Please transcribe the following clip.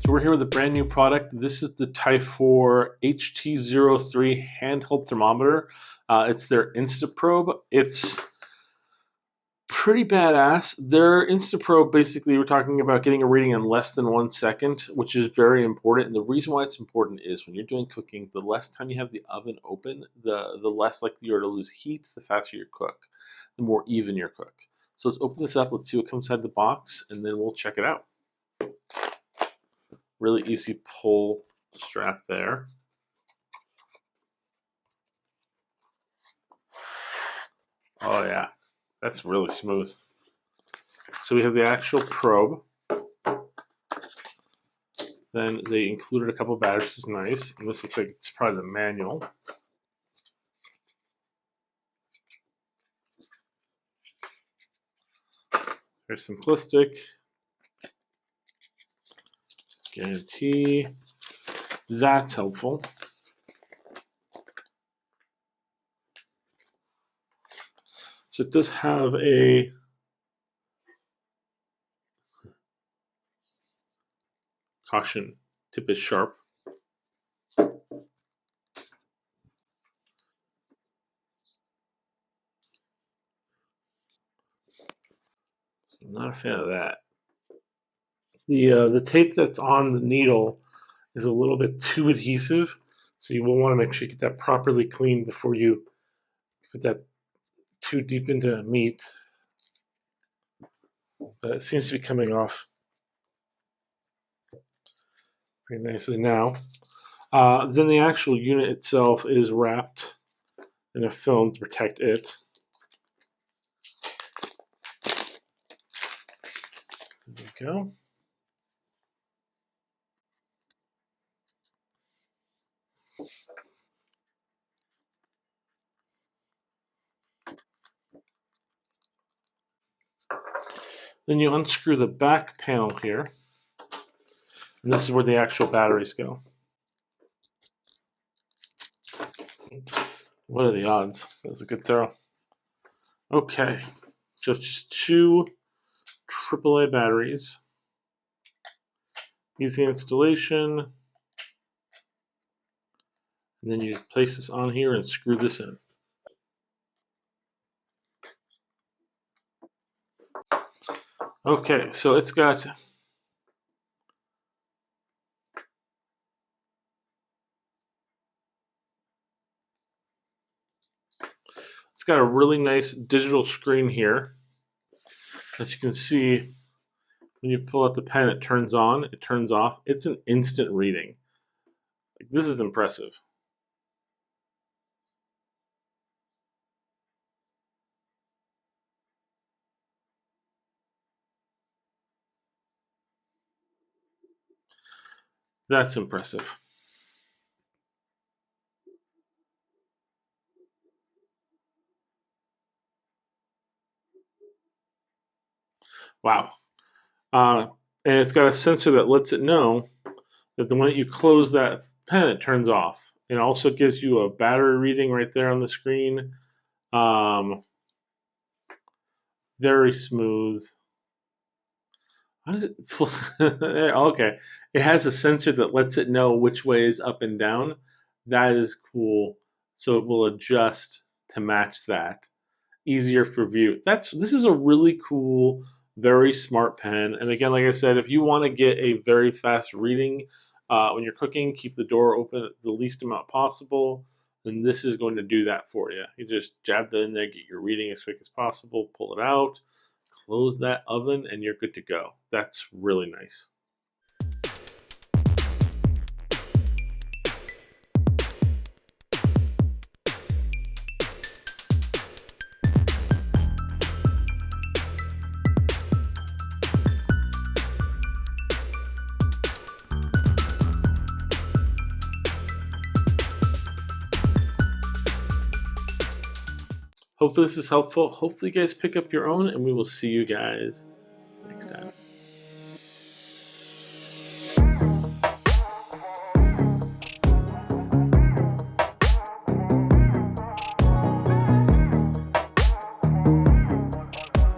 So we're here with a brand new product. This is the Typhur HT03 handheld thermometer. It's their InstaProbe. It's pretty badass. Their InstaProbe, basically, we're talking about getting a reading in less than 1 second, which is very important. And the reason why it's important is when you're doing cooking, the less time you have the oven open, the less likely you are to lose heat, the faster you cook, the more even your cook. So let's open this up. Let's see what comes inside the box, and then we'll check it out. Really easy pull strap there. Oh yeah, that's really smooth. So we have the actual probe. Then they included a couple batteries, which is nice. And this looks like it's probably the manual. Very simplistic. Guarantee. That's helpful. So it does have a caution. Tip is sharp. I'm not a fan of that. The tape that's on the needle is a little bit too adhesive, so you will want to make sure you get that properly cleaned before you put that too deep into meat. But it seems to be coming off pretty nicely now. Then the actual unit itself is wrapped in a film to protect it. There we go. Then you unscrew the back panel here, and this is where the actual batteries go. What are the odds? That's a good throw. Okay, so it's just 2 AAA batteries. Easy installation. And then you place this on here and screw this in. Okay, so it's got a really nice digital screen here. As you can see, when you pull out the pen, it turns on, it turns off. It's an instant reading. Like, this is impressive. That's impressive. Wow. And it's got a sensor that lets it know that the moment you close that pen, it turns off. It also gives you a battery reading right there on the screen. Very smooth. How does it? Okay, it has a sensor that lets it know which way is up and down. That is cool. So it will adjust to match that. Easier for view. This is a really cool, very smart pen. And again, like I said, if you want to get a very fast reading when you're cooking, keep the door open the least amount possible, then this is going to do that for you. You just jab that in there, get your reading as quick as possible, pull it out, close that oven, and you're good to go. That's really nice. Hopefully this is helpful. Hopefully you guys pick up your own, and we will see you guys next time.